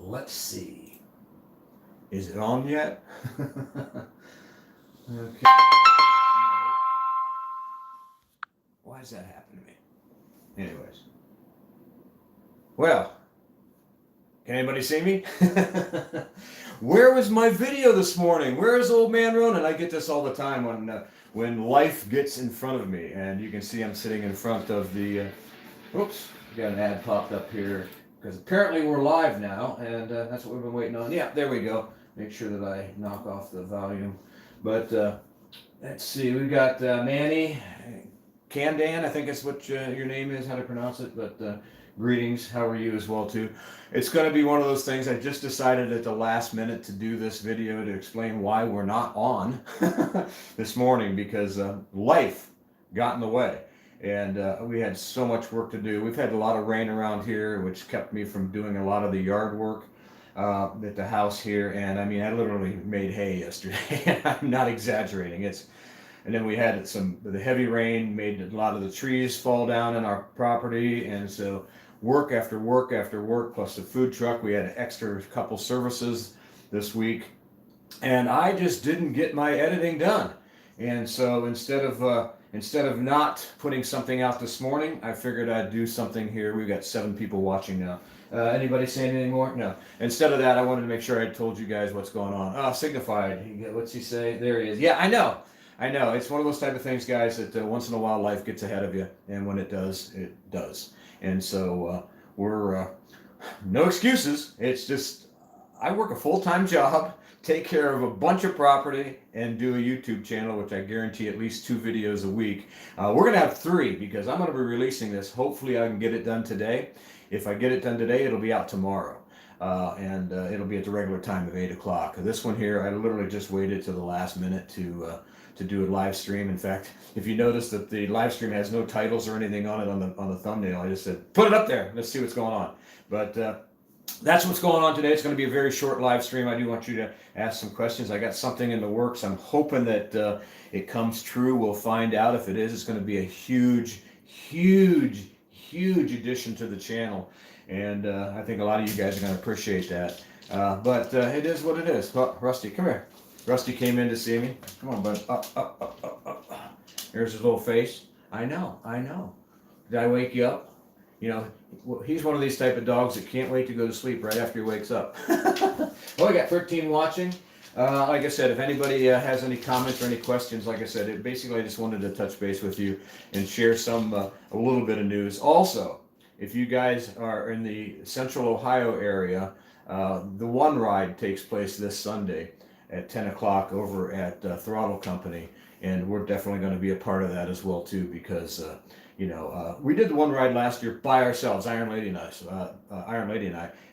let's see. Is it on yet? Okay. Why does that happen to me? Anyways. Well, can anybody see me? Where was my video this morning? Where is Old Man Ronin? I get this all the time when life gets in front of me. And you can see I'm sitting in front of the... oops, got an ad popped up here. Because apparently we're live now, and that's what we've been waiting on. Yeah, there we go. Make sure that I knock off the volume. But let's see, we've got Manny, Camdan, I think it's what your name is, how to pronounce it. But greetings, how are you as well too? It's going to be one of those things. I just decided at the last minute to do this video to explain why we're not on this morning, because life got in the way. And we had so much work to do. We've had a lot of rain around here, which kept me from doing a lot of the yard work at the house here. And I mean, I literally made hay yesterday. I'm not exaggerating. And then we had the heavy rain made a lot of the trees fall down in our property. And so work after work after work, plus the food truck. We had an extra couple services this week. And I just didn't get my editing done. And so instead of not putting something out this morning, I figured I'd do something here. We've got 7 people watching now. Anybody saying anything more? No. Instead of that, I wanted to make sure I told you guys what's going on. Oh, Signified. What's he say? There he is. Yeah, I know. It's one of those type of things, guys, that once in a while life gets ahead of you. And when it does, it does. And so we're no excuses. It's just I work a full-time job, take care of a bunch of property, and do a YouTube channel, which I guarantee at least 2 videos a week. We're going to have 3 because I'm going to be releasing this. Hopefully I can get it done today. If I get it done today, it'll be out tomorrow. And it'll be at the regular time of 8 o'clock. This one here, I literally just waited to the last minute to do a live stream. In fact, if you notice that the live stream has no titles or anything on it on the thumbnail, I just said, put it up there. Let's see what's going on. But that's what's going on today. It's going to be a very short live stream. I do want you to ask some questions. I got something in the works. I'm hoping that it comes true. We'll find out. If it is, it's going to be a huge addition to the channel. And I think a lot of you guys are going to appreciate that. But it is what it is. Well, Rusty, come here. Rusty came in to see me. Come on, bud. Up. There's his little face. I know. Did I wake you up? You know, he's one of these type of dogs that can't wait to go to sleep right after he wakes up. Well, I got 13 watching. Like I said, if anybody has any comments or any questions, like I said, basically I just wanted to touch base with you and share a little bit of news. Also, if you guys are in the Central Ohio area, the One Ride takes place this Sunday at 10 o'clock over at Throttle Company, and we're definitely going to be a part of that as well too, because we did the One Ride last year by ourselves, Iron Lady and I,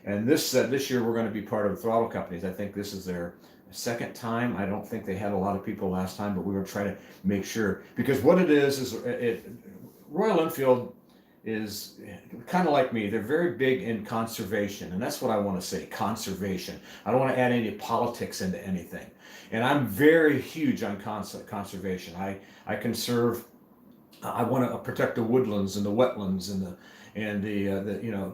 and this year we're going to be part of Throttle Companies. I think this is their second time. I don't think they had a lot of people last time, but we were trying to make sure, because what it is Royal Enfield is kind of like me. They're very big in conservation, and that's what I want to say, conservation. I don't want to add any politics into anything, and I'm very huge on conservation. I conserve. I want to protect the woodlands and the wetlands and the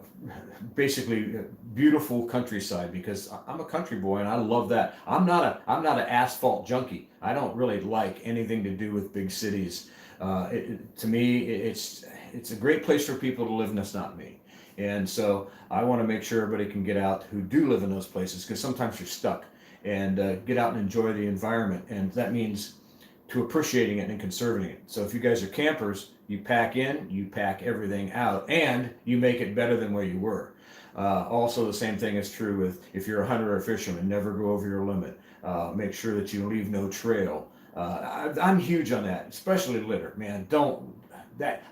basically beautiful countryside, because I'm a country boy and I love that. I'm not an asphalt junkie. I don't really like anything to do with big cities. To me, it's a great place for people to live, and it's not me. And so I want to make sure everybody can get out who do live in those places, because sometimes you're stuck, and get out and enjoy the environment. And that means to appreciating it and conserving it. So if you guys are campers, you pack in, you pack everything out, and you make it better than where you were. Also, the same thing is true with if you're a hunter or a fisherman. Never go over your limit. Make sure that you leave no trail. I'm huge on that, especially litter. Man,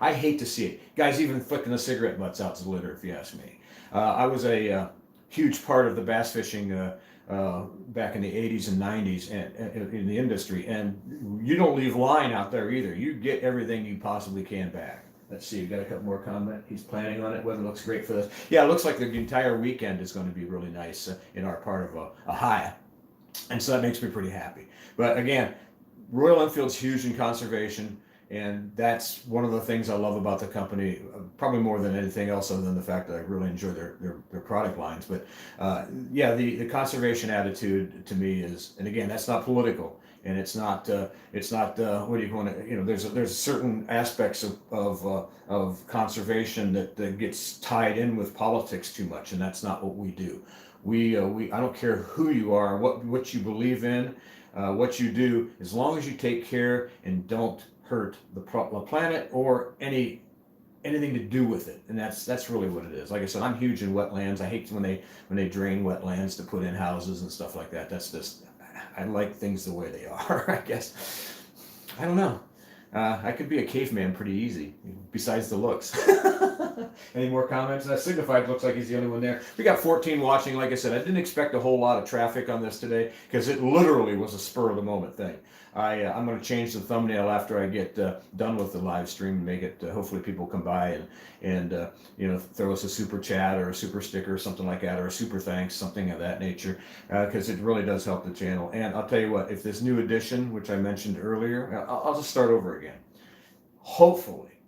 I hate to see it. Guys even flicking the cigarette butts out to litter, if you ask me. I was a huge part of the bass fishing back in the 80s and 90s and in the industry, and you don't leave line out there either. You get everything you possibly can back. Let's see, we got a couple more comments. He's planning on it. Weather looks great for this. Yeah, it looks like the entire weekend is going to be really nice in our part of Ohio, and so that makes me pretty happy. But again, Royal Enfield's huge in conservation, And that's one of the things I love about the company, probably more than anything else, other than the fact that I really enjoy their product lines. But yeah, the conservation attitude to me is, and again, that's not political, and it's not what do you want to, there's certain aspects of conservation that gets tied in with politics too much, and that's not what we do. We I don't care who you are, what you believe in, what you do, as long as you take care and don't hurt the planet or anything to do with it. And that's really what it is. Like I said, I'm huge in wetlands. I hate when they drain wetlands to put in houses and stuff like that. That's just, I like things the way they are, I guess. I don't know. I could be a caveman pretty easy, besides the looks. Any more comments? Signified looks like he's the only one there. We got 14 watching. Like I said, I didn't expect a whole lot of traffic on this today because it literally was a spur of the moment thing. I'm going to change the thumbnail after I get done with the live stream and make it, hopefully people come by and throw us a super chat or a super sticker or something like that, or a super thanks, something of that nature, because it really does help the channel. And I'll tell you what, if this new edition, which I mentioned earlier, I'll just start over again. Hopefully,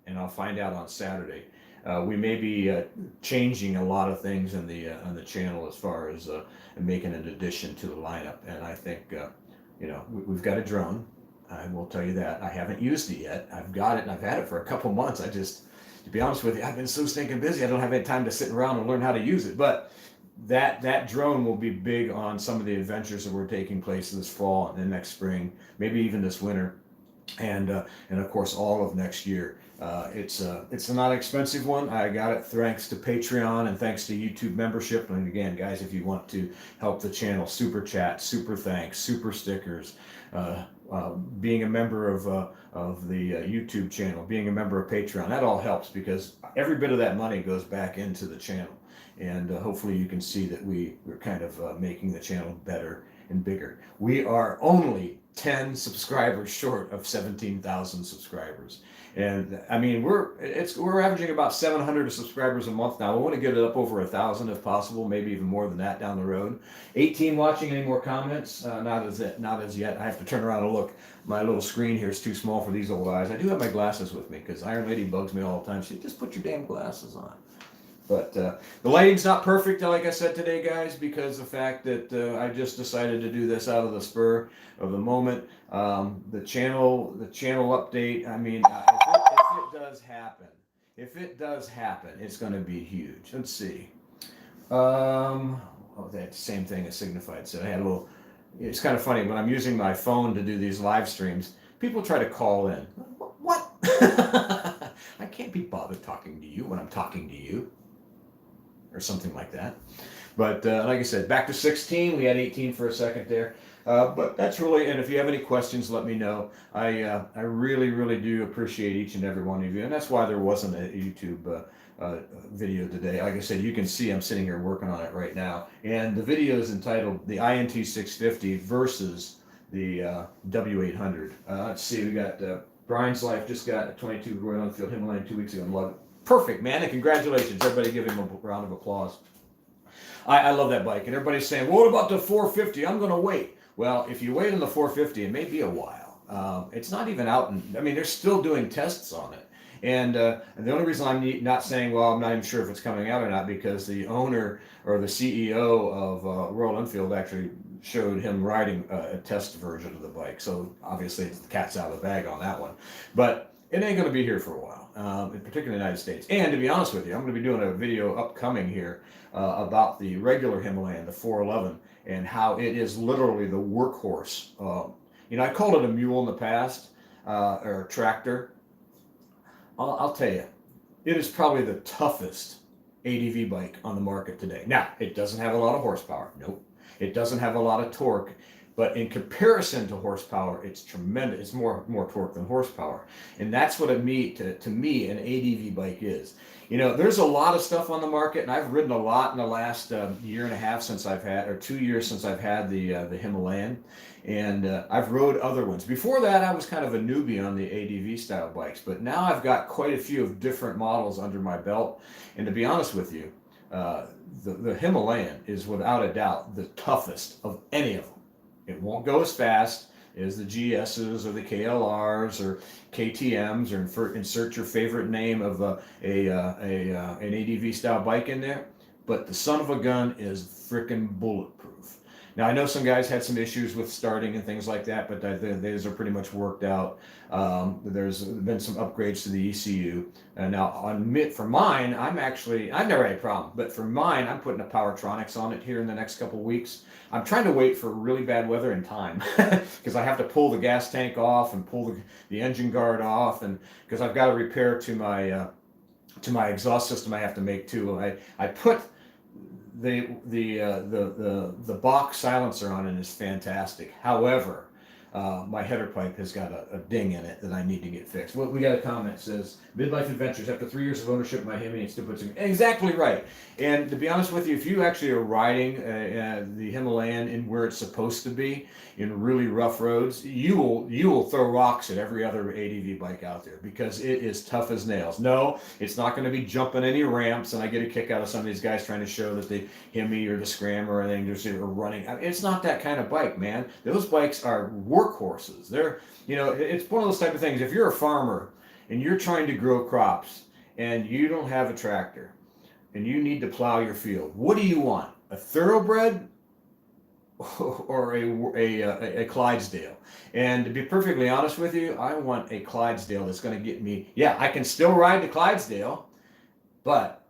and I'll find out on Saturday, we may be changing a lot of things on the channel as far as making an addition to the lineup. And I think we've got a drone. I will tell you that. I haven't used it yet. I've got it and I've had it for a couple months. To be honest with you, I've been so stinking busy. I don't have any time to sit around and learn how to use it. But that drone will be big on some of the adventures that were taking place this fall and then next spring, maybe even this winter, and of course all of next year. It's not an expensive one. I got it thanks to Patreon and thanks to YouTube membership. And again, guys, if you want to help the channel, super chat, super thanks, super stickers, being a member of the YouTube channel, being a member of Patreon, that all helps because every bit of that money goes back into the channel. And hopefully you can see that we're kind of making the channel better and bigger. We are only 10 subscribers short of 17,000 subscribers. And I mean, we're averaging about 700 subscribers a month now. We want to get it up over 1,000 if possible, maybe even more than that down the road. 18 watching. Any more comments? Not as yet. I have to turn around and look. My little screen here is too small for these old eyes. I do have my glasses with me because Iron Lady bugs me all the time. She said, just put your damn glasses on. But the lighting's not perfect, like I said today, guys, because the fact that I just decided to do this out of the spur of the moment. The channel update. I mean, if it does happen, it's going to be huge. Let's see. That same thing as Signified said. I had a little. It's kind of funny when I'm using my phone to do these live streams. People try to call in. What? I can't be bothered talking to you when I'm talking to you. Or something like that. But like I said, back to 16. We had 18 for a second there. But that's really, and if you have any questions, let me know. I really, really do appreciate each and every one of you. And that's why there wasn't a YouTube video today. Like I said, you can see I'm sitting here working on it right now. And the video is entitled The INT 650 versus the W800. Let's see, we got Brian's Life just got a 22 Royal Enfield Himalayan 2 weeks ago and loved it. Perfect, man, and congratulations. Everybody give him a round of applause. I love that bike, and everybody's saying, well, what about the 450? I'm going to wait. Well, if you wait on the 450, it may be a while. It's not even out, I mean, they're still doing tests on it. And the only reason I'm not saying, well, I'm not even sure if it's coming out or not, because the owner or the CEO of Royal Enfield actually showed him riding a test version of the bike. So obviously the cat's out of the bag on that one. But it ain't going to be here for a while, particularly in the United States. And to be honest with you, I'm going to be doing a video upcoming here about the regular Himalayan, the 411, and how it is literally the workhorse. I called it a mule in the past, or a tractor. I'll tell you, it is probably the toughest ADV bike on the market today. Now, it doesn't have a lot of horsepower. Nope. It doesn't have a lot of torque. But in comparison to horsepower, it's tremendous. It's more torque than horsepower. And that's what to me, an ADV bike is. There's a lot of stuff on the market, and I've ridden a lot in the last year and a half since I've had, or 2 years since I've had the Himalayan. And I've rode other ones. Before that, I was kind of a newbie on the ADV style bikes. But now I've got quite a few of different models under my belt. And to be honest with you, the Himalayan is without a doubt the toughest of any of them. It won't go as fast. is the GSs or the KLRs or KTMs, or insert your favorite name of an ADV style bike in there. But the son of a gun is freaking bulletproof. Now, I know some guys had some issues with starting and things like that, but those are pretty much worked out. There's been some upgrades to the ECU. Now, for mine, I've never had a problem, but for mine, I'm putting a Powertronics on it here in the next couple weeks. I'm trying to wait for really bad weather and time because I have to pull the gas tank off and pull the engine guard off, and because I've got a repair to my exhaust system I have to make too. I put the box silencer on it is fantastic. However, my header pipe has got a ding in it that I need to get fixed. Well, we got a comment that says, midlife adventures, after 3 years of ownership of my Hemi, it still puts in. Exactly right. And to be honest with you, if you actually are riding the Himalayan in where it's supposed to be, in really rough roads, you will throw rocks at every other ADV bike out there because it is tough as nails. No, it's not going to be jumping any ramps, and I get a kick out of some of these guys trying to show that the Hemi or the Scram or anything just are running. It's not that kind of bike, man. Those bikes are workhorses. They're, it's one of those type of things. If you're a farmer and you're trying to grow crops and you don't have a tractor and you need to plow your field, what do you want? A thoroughbred or a Clydesdale? And to be perfectly honest with you, I want a Clydesdale that's going to get me, I can still ride the Clydesdale, but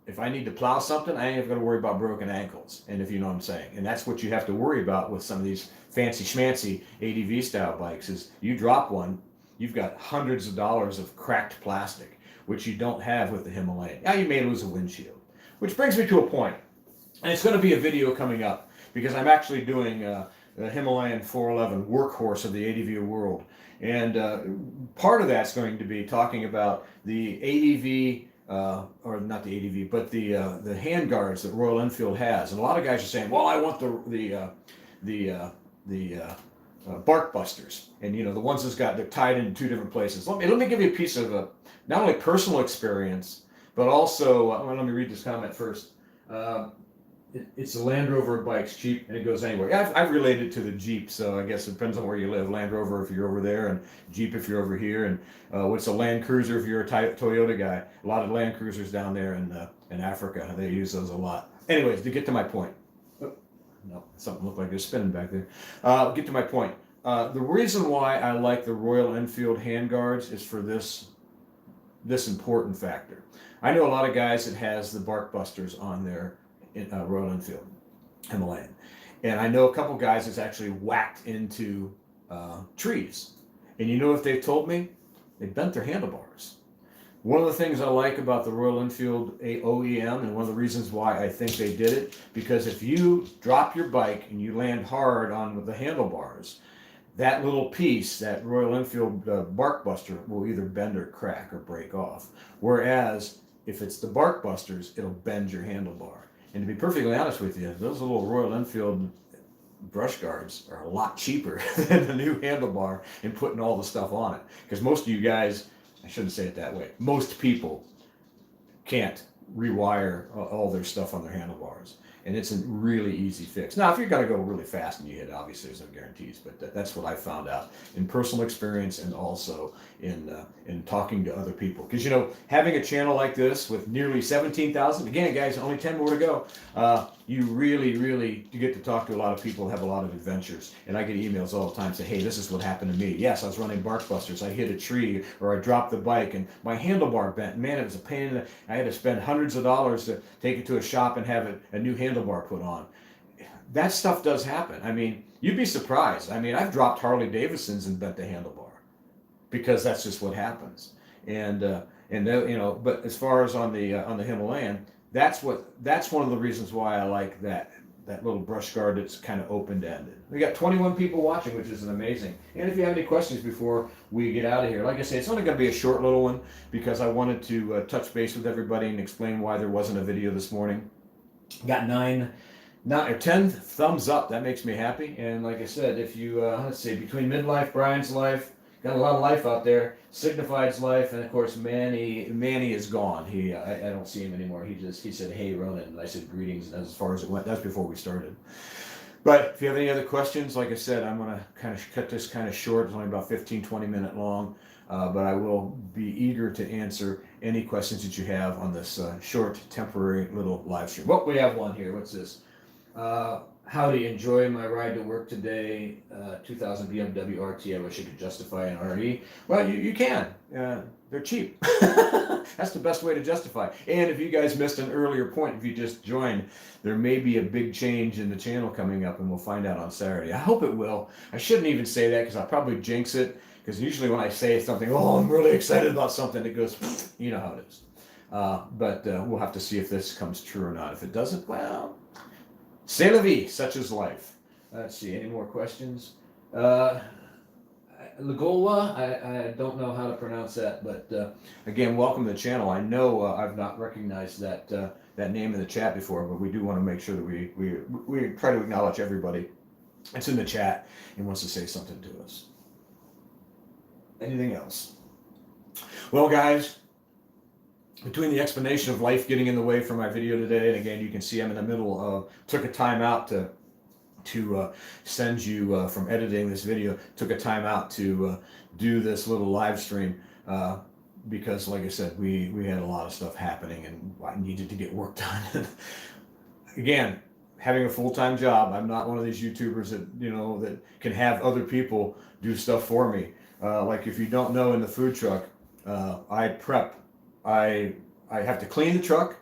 if I need to plow something, I ain't going to worry about broken ankles. And if you know what I'm saying. And that's what you have to worry about with some of these fancy schmancy ADV style bikes, is you drop one, you've got hundreds of dollars of cracked plastic, which you don't have with the Himalayan. Now you may lose a windshield. Which brings me to a point, and it's going to be a video coming up, because I'm actually doing the Himalayan 411 workhorse of the ADV world. And part of that's going to be talking about the ADV, or not the ADV, but the handguards that Royal Enfield has. And a lot of guys are saying, well, I want the bark busters, and the ones they're tied in two different places. Let me give you a piece of not only personal experience, but also let me read this comment first. It's a Land Rover bike's cheap and it goes anywhere. I've related to the Jeep, so I guess it depends on where you live. Land Rover if you're over there, and Jeep if you're over here, and what's a Land Cruiser if you're a Toyota guy. A lot of Land Cruisers down there in Africa, they use those a lot. Anyways, to get to my point. No, something looked like they're spinning back there. Get to my point. The reason why I like the Royal Enfield handguards is for this important factor. I know a lot of guys that has the bark busters on their Royal Enfield Himalayan, and I know a couple guys that's actually whacked into trees, and if they've told me, they bent their handlebars. One of the things I like about the Royal Enfield OEM, and one of the reasons why I think they did it, because if you drop your bike and you land hard on the handlebars, that little piece, that Royal Enfield bark buster, will either bend or crack or break off. Whereas if it's the bark busters, it'll bend your handlebar. And to be perfectly honest with you, those little Royal Enfield brush guards are a lot cheaper than the new handlebar and putting all the stuff on it. Because most of you guys, I shouldn't say it that way, most people can't rewire all their stuff on their handlebars. And it's a really easy fix. Now, if you're going to go really fast and you hit, obviously there's no guarantees, but that's what I found out in personal experience, and also in talking to other people. Because, having a channel like this with nearly 17,000, again, guys, only 10 more to go, you really get to talk to a lot of people, have a lot of adventures. And I get emails all the time saying, hey, this is what happened to me. Yes, I was running bark busters. I hit a tree, or I dropped the bike and my handlebar bent. Man, it was a pain in the... I had to spend hundreds of dollars to take it to a shop and have a new handlebar put on. That stuff does happen. I mean, you'd be surprised. I mean, I've dropped Harley Davidsons and bent the handlebar because that's just what happens. And but as far as on the Himalayan, that's one of the reasons why I like that little brush guard that's kind of open-ended. We got 21 people watching, which is amazing. And if you have any questions before we get out of here, like I say, it's only going to be a short little one because I wanted to touch base with everybody and explain why there wasn't a video this morning. Got 10 thumbs up. That makes me happy. And like I said, if you let's see, between midlife, Brian's life, got a lot of life out there, Signified's life, and of course Manny is gone. I don't see him anymore. He said, hey Ronin, and I said greetings, and that's as far as it went. That's before we started. But if you have any other questions, like I said, I'm going to kind of cut this kind of short. It's only about 15-20 minute long. But I will be eager to answer any questions that you have on this short, temporary little live stream. Well, we have one here. What's this? Howdy, enjoy my ride to work today. 2000 BMW RT. I wish I could justify an RE. Well, you can. They're cheap. That's the best way to justify. And if you guys missed an earlier point, if you just joined, there may be a big change in the channel coming up, and we'll find out on Saturday. I hope it will. I shouldn't even say that because I'll probably jinx it. Because usually when I say something, oh, I'm really excited about something, it goes, you know how it is. But we'll have to see if this comes true or not. If it doesn't, well, c'est la vie, such is life. Let's see, any more questions? Lagola, I don't know how to pronounce that, but again, welcome to the channel. I know I've not recognized that that name in the chat before, but we do want to make sure that we try to acknowledge everybody that's in the chat and wants to say something to us. Anything else? Well, guys, between the explanation of life getting in the way for my video today, and again, you can see I'm in the middle of, took a time out to send you from editing this video, took a time out to do this little live stream because, like I said, we had a lot of stuff happening and I needed to get work done. Again, having a full-time job, I'm not one of these YouTubers that, you know, that can have other people do stuff for me. Like if you don't know, in the food truck, I prep. I have to clean the truck.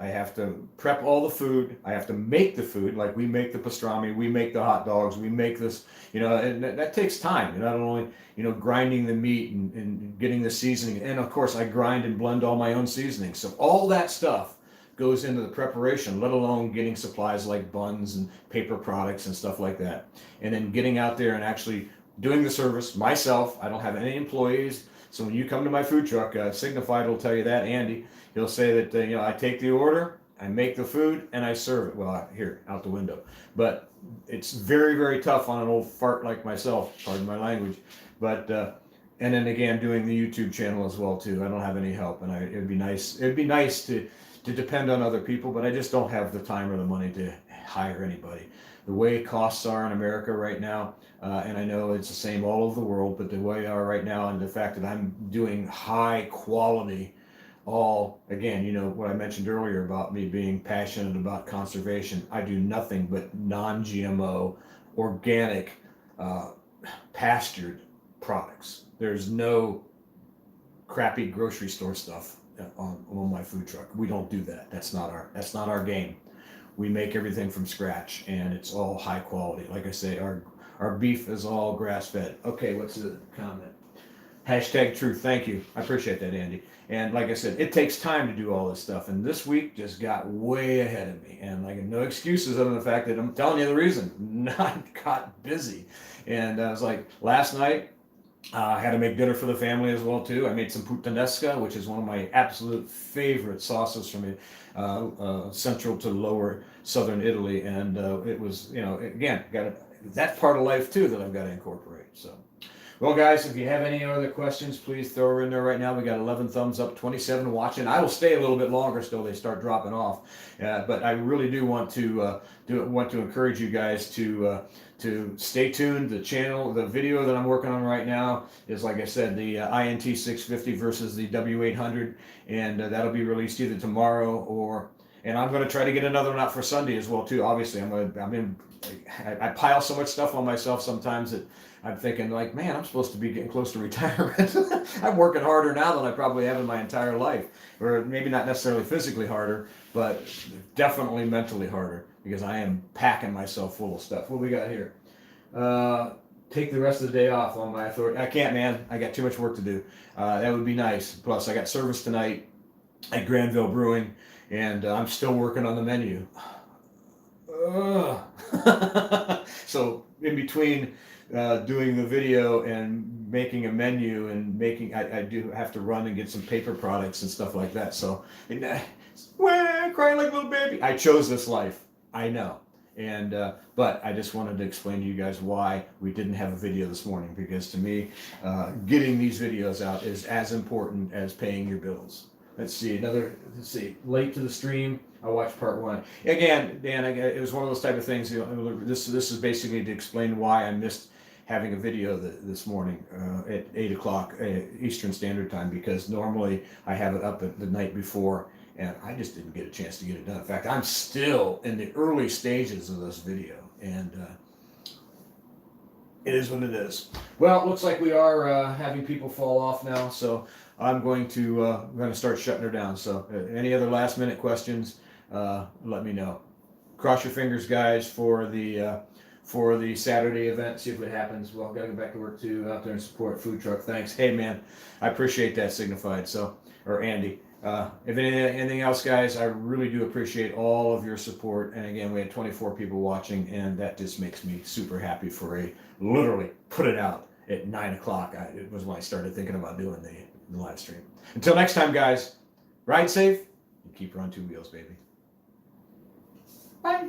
I have to prep all the food. I have to make the food. Like we make the pastrami, we make the hot dogs, we make this, you know, and that takes time. You're not only, you know, grinding the meat and getting the seasoning. And of course I grind and blend all my own seasoning. So all that stuff goes into the preparation, let alone getting supplies like buns and paper products and stuff like that. And then getting out there and actually doing the service myself. I don't have any employees. So when you come to my food truck, Signified will tell you that, Andy. He'll say that, you know, I take the order, I make the food, and I serve it. Well, here, out the window. But it's very, very tough on an old fart like myself, pardon my language. But, and then again, doing the YouTube channel as well, too. I don't have any help, and it'd be nice to depend on other people, but I just don't have the time or the money to hire anybody. The way costs are in America right now, and I know it's the same all over the world, but the way they are right now, and the fact that I'm doing high quality, all, again, you know, what I mentioned earlier about me being passionate about conservation, I do nothing but non-GMO, organic, pastured products. There's no crappy grocery store stuff on my food truck. We don't do that. That's not our game. We make everything from scratch, and it's all high quality. Like I say, our beef is all grass-fed. Okay, what's the comment? Hashtag truth. Thank you. I appreciate that, Andy. And like I said, it takes time to do all this stuff. And this week just got way ahead of me. And like no excuses other than the fact that I'm telling you the reason. Not got busy. And I was like, last night, I had to make dinner for the family as well too. I made some puttanesca, which is one of my absolute favorite sauces from central to lower southern Italy. And it was, you know, again, that part of life too that I've got to incorporate. So. Well, guys, if you have any other questions, please throw her in there right now. We got 11 thumbs up, 27 watching. I will stay a little bit longer still. They start dropping off, but I really do want to encourage you guys to stay tuned. The channel, the video that I'm working on right now is, like I said, the INT 650 versus the W800, and that'll be released either tomorrow or. And I'm going to try to get another one out for Sunday as well too. Obviously, I pile so much stuff on myself sometimes that I'm thinking like, man, I'm supposed to be getting close to retirement. I'm working harder now than I probably have in my entire life, or maybe not necessarily physically harder, but definitely mentally harder because I am packing myself full of stuff. What we got here? Take the rest of the day off on my authority. I can't, man. I got too much work to do. That would be nice. Plus, I got service tonight at Granville Brewing, and I'm still working on the menu. So in between doing the video and making a menu and I do have to run and get some paper products and stuff like that. So, crying like a little baby. I chose this life. I know. And but I just wanted to explain to you guys why we didn't have a video this morning, because to me, getting these videos out is as important as paying your bills. let's see, late to the stream. I watched part 1. Again, Dan, it was one of those type of things. You know, this is basically to explain why I missed having a video this morning at 8 o'clock Eastern Standard Time, because normally I have it up at the night before, and I just didn't get a chance to get it done. In fact, I'm still in the early stages of this video, and it is what it is. Well, it looks like we are having people fall off now, so I'm going to start shutting her down. So any other last minute questions, let me know. Cross your fingers, guys, for the Saturday event. See if it happens. Well, gotta go back to work too. Out there and support food truck. Thanks. Hey man, I appreciate that, Signified. Or Andy. If anything else, guys, I really do appreciate all of your support. And again, we had 24 people watching, and that just makes me super happy for literally put it out at 9 o'clock. It was when I started thinking about doing the live stream. Until next time, guys, ride safe and keep her on 2 wheels, baby. Bye.